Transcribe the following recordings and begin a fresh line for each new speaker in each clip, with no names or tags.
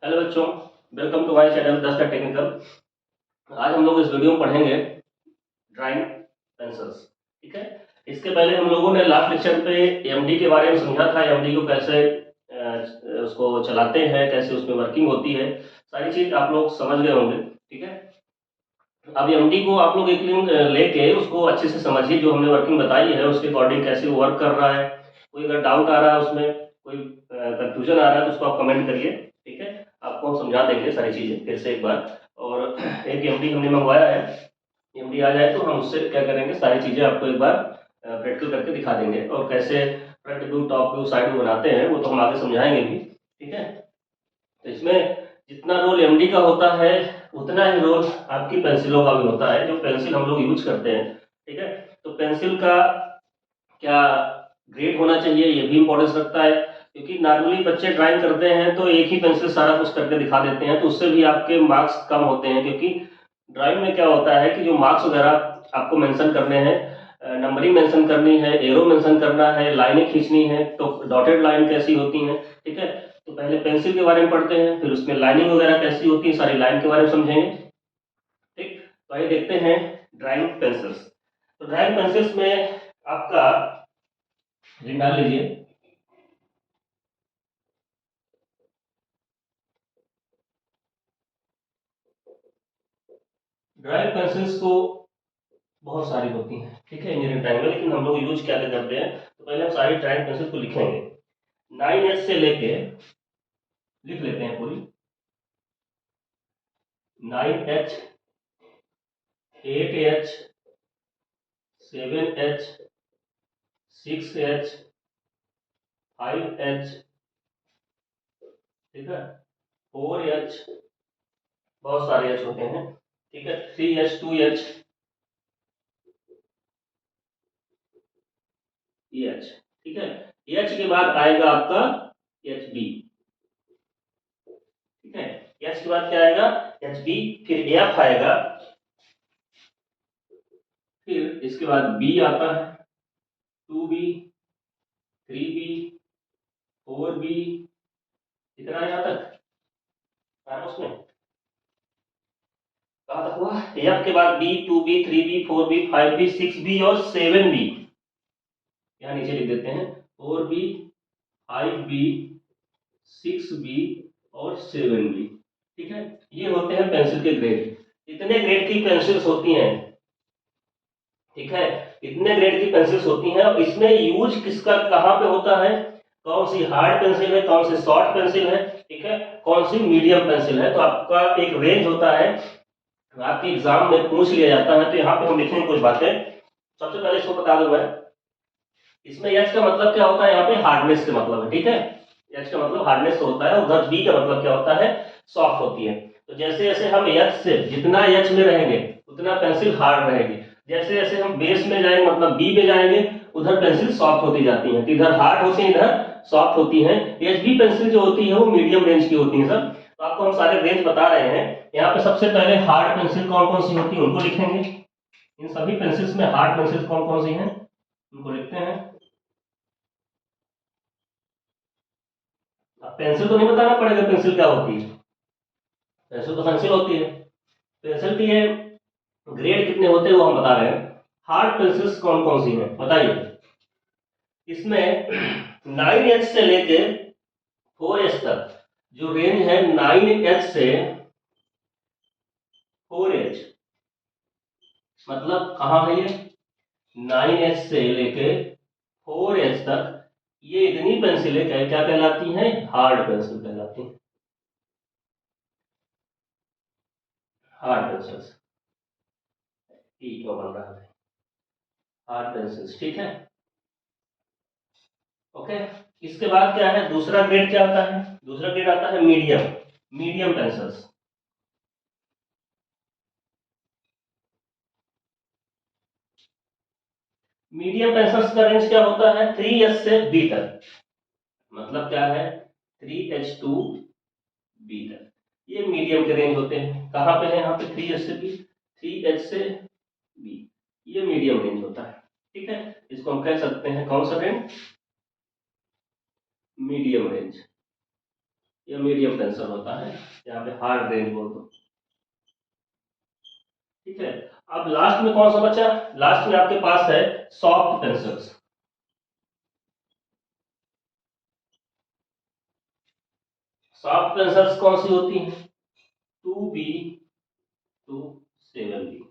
Hello बच्चों, welcome to my channel दस्ता technical. आज हम लोग इस वीडियो में पढ़ेंगे ड्राइंग पेंसिल्स। ठीक है। इसके पहले हम लोगों ने लास्ट लेक्चर पे एमडी के बारे में समझा था। एमडी को कैसे उसको चलाते हैं, कैसे उसमें वर्किंग होती है, सारी चीज आप लोग समझ गए होंगे। ठीक है। अब एमडी को आप लोग एक दिन लेके उसको अच्छे से समझिए। जो हमने वर्किंग बताई है उसके अकॉर्डिंग कैसे वो वर्क कर रहा है। कोई अगर डाउट आ रहा है, उसमें कोई कंफ्यूजन आ रहा है, तो उसको आप कमेंट करिए। ठीक है। आपको हम समझा देंगे सारी चीज़ें फिर से एक बार। और एक एमडी हमने मंगवाया है। एमडी आ जाए तो हम उससे क्या करेंगे, सारी चीज़ें आपको एक बार प्रैक्टिकल करके दिखा देंगे। और कैसे front view, top view, side view बनाते हैं वो तो हम आगे समझाएंगे भी। ठीक है। तो इसमें जितना रोल एमडी का होता है उतना ही रोल आपकी पेंसिलों का भी होता है, जो पेंसिल हम लोग यूज करते हैं। ठीक है। तो पेंसिल का क्या ग्रेड होना चाहिए ये भी इंपॉर्टेंस रखता है, क्योंकि नॉर्मली बच्चे ड्राइंग करते हैं तो एक ही पेंसिल सारा कुछ करके दिखा देते हैं, तो उससे भी आपके मार्क्स कम होते हैं। क्योंकि ड्राइंग में क्या होता है कि जो मार्क्स वगैरह आपको मेंशन करने हैं, नंबरिंग मेंशन करनी है, एरो मेंशन करना है, लाइनें खींचनी है, तो डॉटेड लाइन कैसी होती हैं। ठीक है। तो पहले पेंसिल के बारे में पढ़ते हैं, फिर उसमें लाइनिंग वगैरह कैसी होती है, सारी लाइन के बारे में समझेंगे। ठीक। तो आइए देखते हैं ड्राइंग पेंसिल्स। तो ड्राइंग पेंसिल्स में आपका रिंग डाल लीजिए। ड्राइंग पेंसिल्स को बहुत सारी होती हैं, ठीक है, इंजीनियरिंग ड्राइंग में। लेकिन हम लोग यूज क्या क्या करते हैं, तो पहले हम सारी ड्राइंग पेंसिल को लिखेंगे। 9H से लेके लिख लेते हैं पूरी। 9H, 8H, 7H, 6H, 5H, ठीक है, 4H, बहुत सारे एच होते हैं। ठीक है, 3H, 2H, EH। ठीक है। एच के बाद आएगा आपका HB। ठीक है। एच के बाद क्या आएगा, HB। फिर एफ आएगा। फिर इसके बाद बी आता है, 2B, 3B, 4B। इतना यहाँ तक आया उसमें। कहाँ तक हुआ, एफ के बाद B, 2B, 3B, 4B, 5B, 6B और 7B। यहाँ नीचे लिख देते हैं 4B, 5B, 6B और 7B। ठीक है। ये होते हैं पेंसिल के ग्रेड। इतने ग्रेड की पेंसिल्स होती हैं। ठीक है। इतने ग्रेड की पेंसिल्स होती हैं। और इसमें यूज किसका कहाँ पे होता है, कौन सी हार्ड पेंसिल है, कौन सी सॉफ्ट पेंसिल है, ठीक है, कौन सी मीडियम पेंसिल है, तो आपका एक रेंज होता है। आपके एग्जाम में पूछ लिया जाता है। तो यहाँ पे हम लिखेंगे कुछ बातें। सबसे पहले इसको बता दूं मैं, इसमें एच का मतलब क्या होता है, यहाँ पे हार्डनेस से मतलब है। ठीक है। एच का मतलब हार्डनेस होता है, और उधर बी का मतलब क्या होता है, सॉफ्ट होती है। तो जैसे जैसे हम एच से जितना एच में रहेंगे उतना पेंसिल हार्ड रहेगी। जैसे जैसे हम बेस में जाएंगे, मतलब बी में जाएंगे, उधर पेंसिल सॉफ्ट होती जाती है। इधर हार्ड होती है, इधर सॉफ्ट होती है। एच बी पेंसिल जो होती है वो मीडियम रेंज की होती है सर। तो आपको हम सारे रेंज बता रहे हैं। यहाँ पे सबसे पहले हार्ड पेंसिल कौन कौन सी होती है उनको लिखेंगे। इन सभी पेंसिल्स में हार्ड पेंसिल कौन कौन सी हैं उनको लिखते हैं। अब पेंसिल तो नहीं बताना पड़ेगा पेंसिल क्या होती है। पेंसिल तो पेंसिल होती है। पेंसिल के ग्रेड कितने होते हैं वो हम बता रहे हैं। हार्ड पेंसिल्स कौन कौन सी हैं बताइए। इसमें 9H से लेके 4H तक जो रेंज है, 9H से 4H, मतलब कहाँ है ये, 9H से लेके 4H तक ये इतनी पेंसिलें क्या क्या कहलाती हैं, हार्ड पेंसिल कहलाती हैं। हार्ड पेंसिल्स, ई क्यों बन रहा है, हार्ड पेंसिल्स। ठीक है। ओके। इसके बाद क्या है, दूसरा ग्रेड क्या आता है, दूसरा ग्रेड आता है medium. Medium pencils. Medium pencils का रेंज क्या होता है, 3H से B तक। मतलब क्या है, 3H to B तक ये मीडियम के रेंज होते हैं। कहाँ पे है, यहाँ पे 3H से B, 3H से B, ये मीडियम रेंज होता है। ठीक है। इसको हम कह सकते हैं कौन सा रेंज, मीडियम रेंज। या मीडियम पेंसिल होता है, यहाँ पे हार्ड रेंज बोल दो। ठीक है, अब लास्ट में कौन सा बचा? लास्ट में आपके पास है सॉफ्ट पेंसिल्स। सॉफ्ट पेंसिल्स कौन सी होती हैं? 2B to 7B।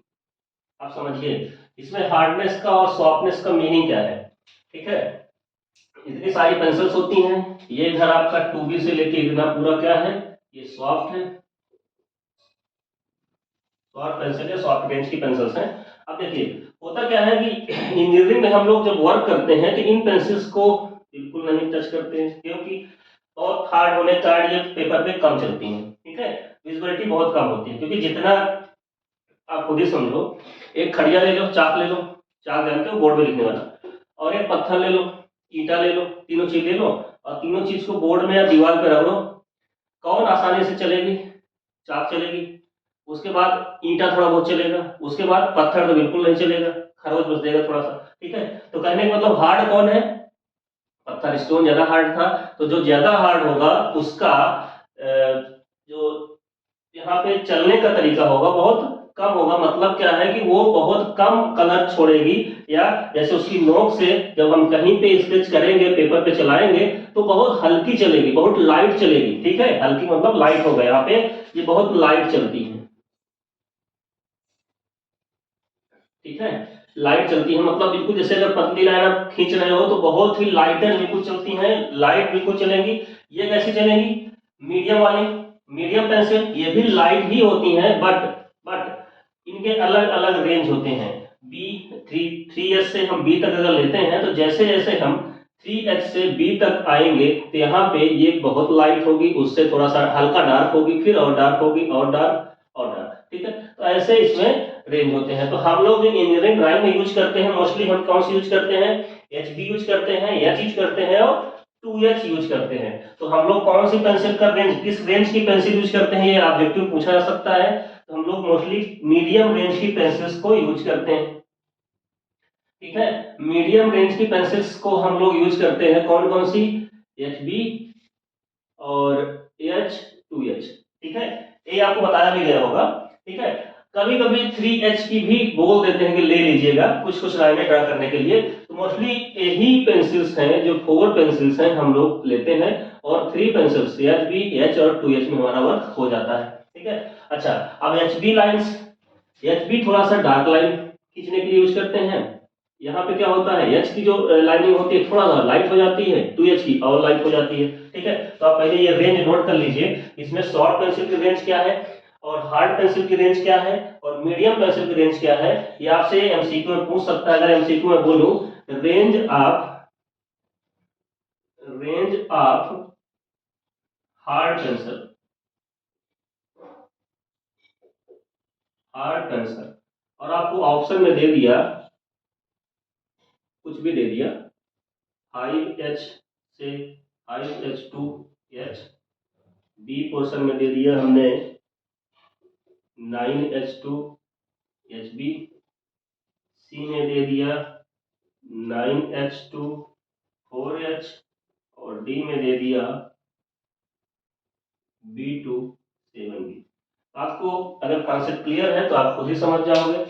आप समझिए इसमें हार्डनेस का और सॉफ्टनेस का मीनिंग क्या है। ठीक है, इतनी सारी पेंसिल्स होती हैं, ये इधर आपका 2B से लेके इतना पूरा क्या है, ये सॉफ्ट है, सॉफ्ट पेंसिल है, सॉफ्ट रेंज की पेंसिल्स हैं। अब देखिए होता क्या है कि इंजीनियरिंग में हम लोग जब वर्क करते हैं तो इन पेंसिल्स को बिल्कुल नहीं टच करते हैं, क्योंकि बहुत हार्ड होने के कारण ये पेपर पे कम चलती हैं। ठीक है, विजिबिलिटी बहुत कम होती है, क्योंकि जितना आप खुद ही समझो, एक खड़िया ले लो, चाक ले लो, चाक जानते हो बोर्ड में लिखने वाला, और एक पत्थर ले लो, ईटा ले लो, तीनों चीज ले लो और तीनों चीज को बोर्ड में या दीवार पे रगड़ो, कौन आसानी से चलेगी? चाक चलेगी। उसके बाद ईंटा थोड़ा बहुत चलेगा, उसके बाद पत्थर तो बिल्कुल नहीं चलेगा, खरोच बच देगा थोड़ा सा। ठीक है, तो कहने का मतलब हार्ड कौन है? पत्थर, स्टोन ज्यादा हार्ड था, तो जो ज्यादा हार्ड होगा उसका जो यहाँ पे चलने का तरीका होगा बहुत कम होगा। मतलब क्या है कि वो बहुत कम कलर छोड़ेगी, या जैसे उसकी नोक से जब हम कहीं पे स्केच करेंगे, पेपर पे चलाएंगे तो बहुत हल्की चलेगी, बहुत लाइट चलेगी। ठीक है, हल्की मतलब लाइट होगा, यहाँ पे ये बहुत लाइट चलती है। ठीक है, लाइट चलती है मतलब बिल्कुल जैसे अगर पतली लाइन आप खींच रहे हो तो बहुत ही लाइटर बिल्कुल चलती हैं, लाइट बिल्कुल चलेंगी। ये कैसी चलेंगी? मीडियम वाली, मीडियम पेंसिल, ये भी लाइट ही होती हैं, बट इनके अलग अलग रेंज होते हैं। बी 3H से हम बी तक अगर लेते हैं तो जैसे जैसे हम 3H से बी तक आएंगे तो यहाँ पे ये बहुत लाइट होगी, उससे थोड़ा सा हल्का डार्क होगी, फिर और डार्क होगी, और डार्क और डार्क। ठीक है, तो ऐसे इसमें रेंज होते हैं। तो हम लोग जो इंजीनियरिंग ड्राइंग में यूज करते हैं मोस्टली हम कौन सी यूज करते हैं? HB यूज करते हैं, H यूज करते हैं और 2H यूज करते हैं। तो हम लोग कौन सी पेंसिल का रेंज, किस रेंज की पेंसिल यूज करते हैं, ये ऑब्जेक्टिव पूछा जा सकता है। तो हम लोग मोस्टली मीडियम रेंज की पेंसिल्स को यूज करते हैं। ठीक है, मीडियम रेंज की पेंसिल्स को हम लोग यूज करते हैं, कौन कौन सी? HB और H2H। ठीक है, ये आपको बताया भी गया होगा। ठीक है, कभी कभी 3H की भी बोल देते हैं कि ले लीजिएगा कुछ कुछ लाइनें ड्रा करने के लिए। तो मोस्टली यही पेंसिल्स हैं, जो 4 पेंसिल्स हैं हम लोग लेते हैं, और 3 पेंसिल्स HB, H और 2H में हमारा वर्क हो जाता है। ठीक है, अच्छा अब HB लाइन्स, HB थोड़ा सा डार्क लाइन खींचने के लिए यूज करते हैं। यहाँ पे क्या होता है, H की जो लाइनिंग होती है थोड़ा सा लाइट हो जाती है, 2H की और लाइट हो जाती है। ठीक है, तो आप पहले ये रेंज नोट कर लीजिए, इसमें शॉर्ट पेंसिल की रेंज क्या है और हार्ड पेंसिल की रेंज क्या है और मीडियम पेंसिल की रेंज क्या है। ये आपसे एमसीक्यू में पूछ सकता है। अगर एमसीक्यू में बोलूं range of hard pencil, hard pencil, और आपको ऑप्शन में दे दिया, कुछ भी दे दिया, 5H से 5H2H, बी पोर्शन में दे दिया हमने 9H2HB, सी में दे दिया 9H2 4H, और डी में दे दिया B2 7B। आपको अगर कॉन्सेप्ट क्लियर है तो आप खुद ही समझ जाओगे।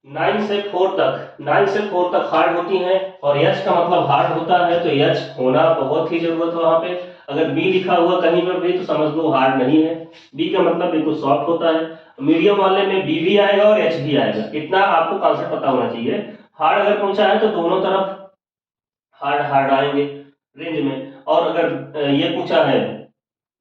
9 से 4 तक, 9 से 4 तक हार्ड होती हैं, और H का मतलब हार्ड होता है, तो H होना बहुत ही जरूरत है वहां पे। अगर B लिखा हुआ कहीं पर भी तो समझ लो हार्ड नहीं है। B का मतलब बिल्कुल सॉफ्ट होता है। मीडियम वाले में B भी आएगा और H भी आएगा, इतना आपको कॉन्सेप्ट पता होना चाहिए। हार्ड अगर पूछा है तो दोनों तरफ हार्ड हार्ड आएंगे रेंज में, और अगर ये पूछा है,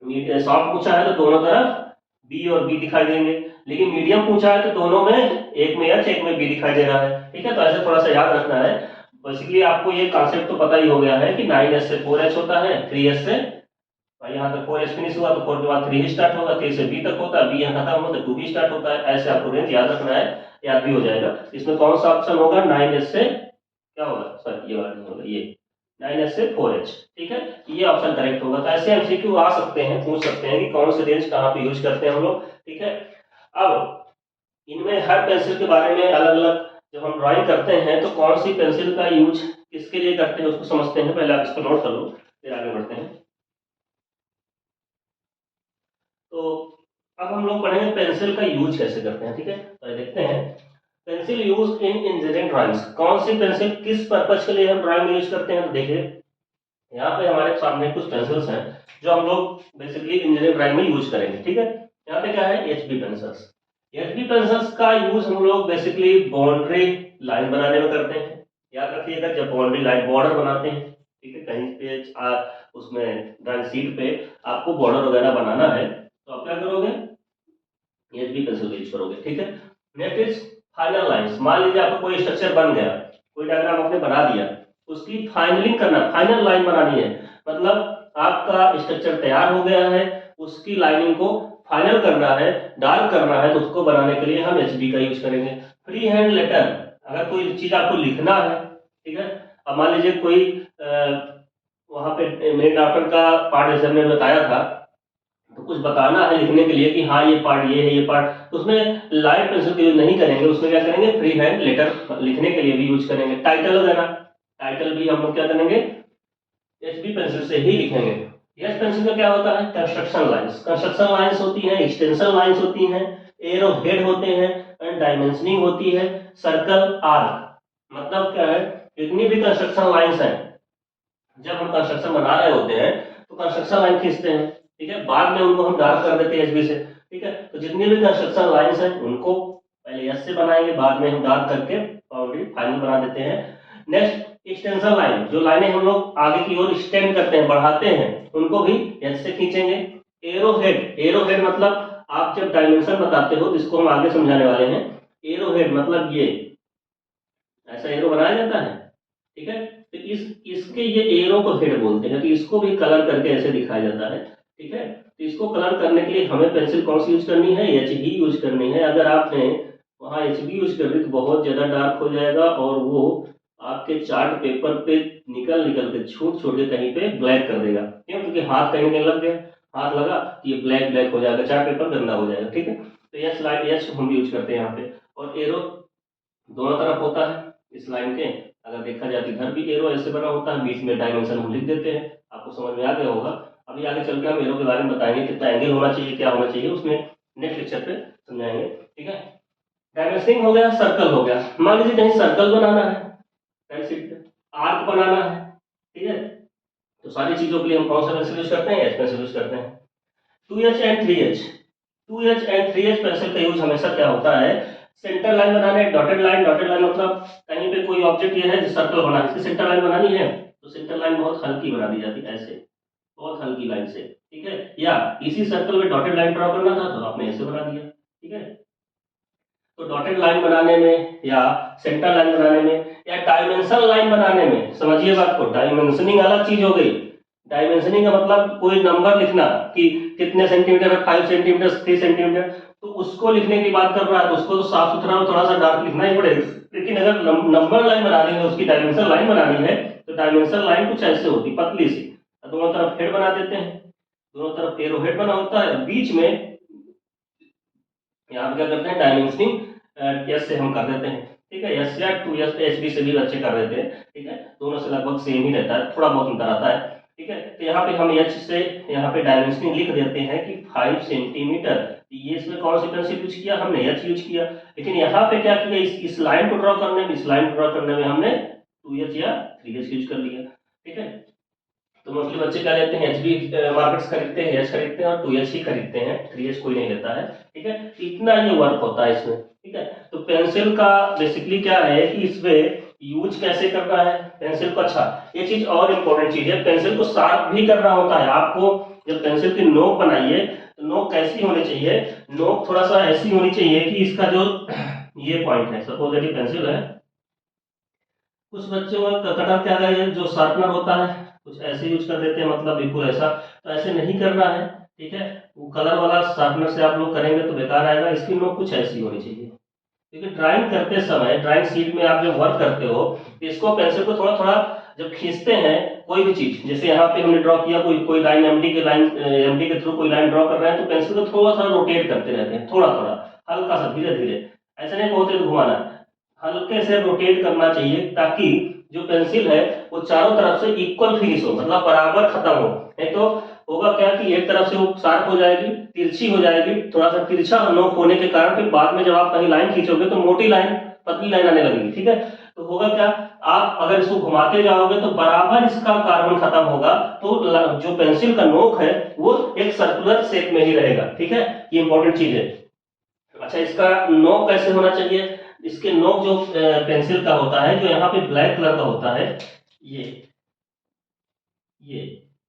सॉफ्ट पूछा है तो दोनों तरफ बी और बी दिखाई देंगे। लेकिन मीडियम पूछा है तो दोनों में, एक में एच एक में बी दिखाई दे रहा है। ठीक है, तो ऐसे थोड़ा सा याद रखना है। बेसिकली आपको ये कॉन्सेप्ट तो पता ही हो गया है कि 9H से 4H होता है, 3H से यहाँ तक 4H फिनिश हुआ तो 4 के बाद 3 स्टार्ट होगा, 3 से बी तक होता है, बी यहाँ खत्म होता है 2B स्टार्ट होता है। ऐसे आपको रेंज याद रखना है, याद भी हो जाएगा। इसमें कौन सा ऑप्शन होगा? 9H से क्या होगा, सॉरी ये वाला नहीं होगा, ये 9H से 4H। ठीक है, ये ऑप्शन करेक्ट होगा। तो ऐसे एमसीक्यू आ सकते हैं, पूछ सकते हैं कि कौन से रेंज कहाँ पे यूज करते हैं हम लोग। ठीक है, अब इनमें हर पेंसिल के बारे में अलग अलग, जब हम ड्राइंग करते हैं तो कौन सी पेंसिल का यूज किसके लिए करते हैं उसको समझते हैं। पहले आप इसको नोट कर लो, फिर आगे बढ़ते हैं। तो अब हम लोग पढ़ेंगे पेंसिल का यूज कैसे करते हैं, ठीक है। तो देखते हैं pencil use in engineering drawings, कौन सी पेंसिल किस पर्पज के लिए हम ड्राइंग में यूज करते हैं। तो देखिए यहाँ पे हमारे सामने कुछ पेंसिल्स हैं जो हम लोग बेसिकली इंजीनियरिंग ड्राइंग में यूज करेंगे, ठीक है। यहाँ पे क्या है, एचबी पेंसिल्स। एचबी पेंसिल्स का यूज हम लोग बेसिकली बाउंड्री लाइन बनाने में करते हैं। याद रखिएगा, जब बाउंड्री लाइन बॉर्डर बनाते हैं, ठीक है, कहीं पे उसमें ड्राइंग शीट पे आपको बॉर्डर वगैरह बनाना है तो आप क्या करोगे, एचबी पेंसिल यूज करोगे, ठीक है। Next is final lines. मान लीजिए आपका कोई स्ट्रक्चर बन गया, कोई डायग्राम आपने बना दिया, उसकी फाइनलिंग करना, फाइनल लाइन बनानी है, मतलब आपका स्ट्रक्चर तैयार हो गया है, उसकी लाइनिंग को फाइनल करना है, डार्क करना है, तो उसको बनाने के लिए हम एचबी का यूज करेंगे। फ्री हैंड लेटर, अगर कोई चीज आपको लिखना है, ठीक है। अब मान लीजिए कोई वहां पे मेरे डॉक्टर का पार्ट जैसे हमने बताया था, तो कुछ बताना है लिखने के लिए कि हाँ ये पार्ट ये है, ये पार्ट, तो उसमें लाइट पेंसिल का यूज नहीं करेंगे, उसमें क्या करेंगे, फ्री हैंड लेटर लिखने के लिए भी यूज करेंगे। टाइटल वगैरह, टाइटल भी हम लोग क्या करेंगे, एचबी पेंसिल से ही लिखेंगे। यस पेंसिल का क्या होता है, कंस्ट्रक्शन लाइंस, कंस्ट्रक्शन लाइंस होती है, एक्सटेंशन लाइंस होती हैं, एरो हेड होते हैं, एंड डायमेंशनिंग होती है, सर्कल आर्क। मतलब क्या है, जितनी भी कंस्ट्रक्शन लाइंस हैं, जब हम कंस्ट्रक्शन बना रहे होते हैं तो कंस्ट्रक्शन लाइन खींचते हैं, ठीक है, बाद में उनको हम डार्क कर देते हैं एचबी से, ठीक है। तो जितनी भी कंस्ट्रक्शन लाइंस हैं उनको पहले एस से बनाएंगे, बाद में हम डार्क करके बाउंड्री फाइनल बना देते हैं। नेक्स्ट एक्सटेंशन लाइन, जो लाइनें हम लोग आगे की ओर एक्सटेंड करते हैं, बढ़ाते हैं, उनको भी एच से खींचेंगे। एरो हेड, एरो हेड मतलब आप जब डायमेंशन बताते हो, जिसको हम आगे समझाने वाले हैं, एरो हेड मतलब ये ऐसा एरो बनाया जाता है, ठीक है। तो इसके ये एरो को हेड बोलते हैं, तो इसको भी कलर करके ऐसे दिखाया जाता है, ठीक है। तो इसको कलर करने के लिए हमें पेंसिल कौन सी यूज करनी है, एच ही यूज करनी है। अगर आपने वहाँ एच बी यूज कर दी तो बहुत ज्यादा डार्क हो जाएगा और वो आपके चार्ट पेपर पे निकल निकल के छूट छोड़ के कहीं पे ब्लैक कर देगा, क्यों, क्योंकि हाथ कहीं कहीं लग गया, हाथ लगा तो ये ब्लैक ब्लैक हो जाएगा, चार्ट पेपर गंदा हो जाएगा, ठीक है। तो एच लाइन, एच हम यूज करते हैं यहाँ पे। और एरो दोनों तरफ होता है इस लाइन के, अगर देखा जाए तो इधर भी एरो ऐसे बना होता है, बीच में डायमेंशन हम लिख देते हैं। आपको समझ में आ गया होगा। अभी आगे चल के हम एरो के बारे में बताएंगे, कितना एंगल होना चाहिए, क्या होना चाहिए, उसमें नेक्स्ट लेक्चर पे समझाएंगे, ठीक है। डायमेंशनिंग हो गया, सर्कल हो गया। मान लीजिए कहीं सर्कल बनाना है, आर्क बनाना है, ठीक है, तो सारी चीजों के लिए हम कौन सा पेंसिल यूज करते हैं, एच पेंसिल यूज करते हैं। 2H and 3H, 2H and 3H pencil का यूज हमेशा क्या होता है, सेंटर लाइन बनाने, डॉटेड लाइन, डॉटेड लाइन मतलब कहीं पे कोई ऑब्जेक्ट ये है जो सर्कल बना है, इसकी सेंटर लाइन बनानी है, तो सेंटर लाइन बहुत हल्की बना दी जाती है, ऐसे बहुत हल्की लाइन से, ठीक है। या इसी सर्कल में डॉटेड लाइन ड्रॉ करना था तो आपने ऐसे बना दिया, ठीक है। तो डॉटेड लाइन बनाने में या सेंटर लाइन बनाने में या डायमेंशन लाइन बनाने में, समझिए बात को, डायमेंशनिंग अलग चीज हो गई। डायमेंशनिंग का मतलब कोई नंबर लिखना कि कितने सेंटीमीटर है, 5 सेंटीमीटर, 3 सेंटीमीटर, तो उसको लिखने की बात कर रहा है तो उसको तो साफ सुथरा और थोड़ा सा डार्क लिखना ही पड़ेगा। लेकिन अगर नंबर लाइन बनानी है, उसकी डायमेंशन लाइन बनानी है, तो डायमेंशन लाइन कुछ ऐसे होती, पतली सी, दोनों तरफ हेड बना देते हैं, दोनों तरफ एरो हेड बना होता है, बीच में यहाँ पे क्या करते हैं, डायमेंशनिंग एस से हम कर देते हैं, ठीक है। एस या 2H एच बी से भी अच्छे कर देते हैं, ठीक है, दोनों से लगभग सेम ही रहता है, थोड़ा बहुत अंतर आता है, ठीक है। तो यहाँ पे हम एच से यहाँ पे डायमेंशनिंग लिख देते हैं कि 5 सेंटीमीटर। ये इसमें कौन सी पेंसिल यूज किया, हमने एच यूज किया। लेकिन यहाँ पे क्या किया, इस लाइन को ड्रॉ करने में, इस लाइन को ड्रॉ करने में हमने 2H या 3H यूज कर लिया, ठीक है। तो मोस्टली बच्चे क्या लेते हैं, एचबी मार्केट्स खरीदते हैं, एच खरीदते हैं और 2H ही खरीदते हैं, 3H कोई नहीं लेता है, ठीक है। इतना ये वर्क होता है इसमें, ठीक है। तो पेंसिल का बेसिकली क्या है कि इसमें यूज कैसे करना है पेंसिल को। अच्छा, ये चीज और इम्पोर्टेंट चीज है, पेंसिल को शार्प भी करना होता है आपको। जब पेंसिल की नोक बनाइए तो नोक कैसी होनी चाहिए, नोक थोड़ा सा ऐसी होनी चाहिए कि इसका जो ये पॉइंट है, सपोज यदि पेंसिल है, कुछ बच्चों का कटर क्या है, जो शार्पनर होता है कुछ ऐसे यूज कर देते हैं, मतलब बिल्कुल ऐसा, तो ऐसे नहीं करना है, ठीक है। वो कलर वाला शार्पनर से आप लोग करेंगे तो बेकार आएगा, इसकी नोक कुछ ऐसी होनी चाहिए, क्योंकि ड्राइंग करते समय, ड्राइंग शीट में आप जब वर्क करते हो, इसको पेंसिल को थोड़ा थोड़ा जब खींचते हैं कोई भी चीज, जैसे यहाँ पे हमने ड्रॉ किया, कोई कोई लाइन एमडी के लाइन, एमडी के थ्रू कोई लाइन ड्रॉ कर रहे हैं, तो पेंसिल को थोड़ा सा रोटेट करते रहते हैं, थोड़ा थोड़ा हल्का सा, धीरे धीरे, ऐसा नहीं बहुत तेज घुमाना, हल्के से रोटेट करना चाहिए, ताकि जो पेंसिल है वो चारों तरफ से इक्वल फिनिश हो, मतलब बराबर खत्म हो। नहीं तो होगा क्या कि एक तरफ से वो शार्प हो जाएगी, तिरछी हो जाएगी, थोड़ा सा तिरछा नोक होने के कारण फिर बाद में जब आप कहीं लाइन खींचोगे तो मोटी लाइन, पतली लाइन आने लगेगी, ठीक है। तो होगा क्या, आप अगर इसको घुमाते जाओगे तो बराबर इसका कार्बन खत्म होगा, तो जो पेंसिल का नोक है वो एक सर्कुलर शेप में ही रहेगा, ठीक है। ये इंपॉर्टेंट चीज है। अच्छा, इसका नोक कैसे होना चाहिए, इसके नोक जो पेंसिल का होता है, जो यहाँ पे ब्लैक कलर का होता है, ये ये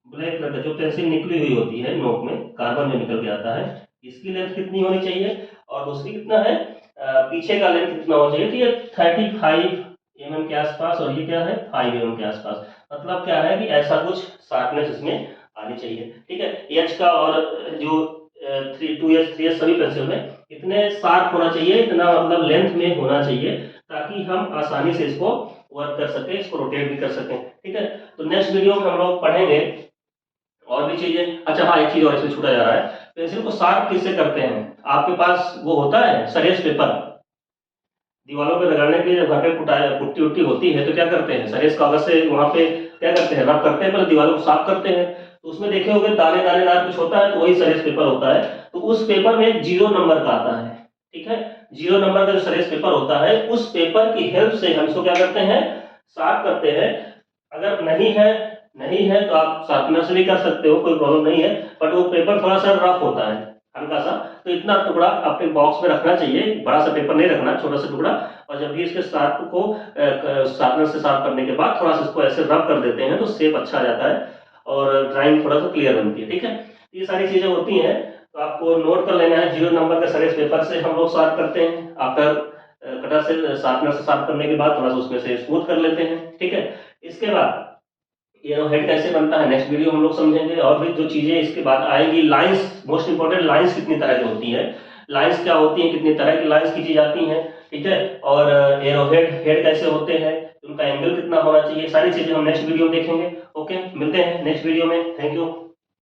ब्लैक कलर का जो पेंसिल निकली हुई होती है नोक में, कार्बन जो निकल के आता है, इसकी लेंथ कितनी होनी चाहिए, और दूसरी कितना है, पीछे का लेंथ कितना होना चाहिए, तो ये 35 mm के आसपास, और ये क्या है 5 mm के आसपास। मतलब क्या है कि ऐसा कुछ शार्पनेस इसमें आनी चाहिए, ठीक है। एच का और जो 2S 3S सभी पेंसिल में इतने शार्प होना चाहिए, इतना मतलब लेंथ में होना चाहिए, ताकि हम आसानी से इसको वर्क कर सके, इसको रोटेट भी कर सकें, ठीक है। तो नेक्स्ट वीडियो में हम लोग पढ़ेंगे और भी चीजें। अच्छा हाँ, एक चीज और इसमें छूटा जा रहा है, पेंसिल को शार्प किससे करते हैं, आपके पास वो होता है सरेस पेपर, दीवारों पे रगड़ने के लिए जब घर पे पुट्टी उट्टी होती है तो क्या करते हैं, सरेस कागज से वहां पे क्या करते हैं, रब करते हैं, पहले दीवारों को साफ करते हैं, तो उसमें देखे होंगे दाने दानेदार कुछ होता है, तो वही सरेस पेपर होता है। तो उस पेपर में एक 0 नंबर का आता है, ठीक है। 0 नंबर का जो सरेस पेपर होता है, उस पेपर की हेल्प से हम इसको क्या करते हैं, साफ करते हैं। अगर नहीं है तो आप शार्पनर से भी कर सकते हो, कोई प्रॉब्लम नहीं है, बट वो पेपर थोड़ा सा रफ होता है, हल्का सा, तो इतना टुकड़ा अपने बॉक्स में रखना चाहिए, बड़ा सा पेपर नहीं रखना, छोटा सा टुकड़ा। और जब भी इसके शार्प को शार्पनर से साफ करने के बाद थोड़ा सा इसको ऐसे रब कर देते हैं तो शेप अच्छा आ जाता है और ड्राइंग थोड़ा सा क्लियर बनती है, ठीक है। ये सारी चीजें होती हैं, तो आपको नोट कर लेना है। 0 नंबर का सरेस पेपर से हम लोग साफ करते हैं, आफ्टर कटर से शार्पनर से साफ करने के बाद थोड़ा सा उसमें से स्मूथ कर लेते हैं, ठीक है। इसके बाद एरो हेड कैसे बनता है नेक्स्ट वीडियो हम लोग समझेंगे, और भी जो चीजें इसके बाद आएंगी। लाइंस, मोस्ट इंपोर्टेंट, लाइंस कितनी तरह की होती है, लाइंस क्या होती है, कितनी तरह की लाइंस खींची जाती हैं, ठीक है। और एरो हेड कैसे होते हैं, उनका एंगल कितना होना चाहिए, सारी चीजें हम नेक्स्ट वीडियो में देखेंगे। ओके, मिलते हैं नेक्स्ट वीडियो में, थैंक यू।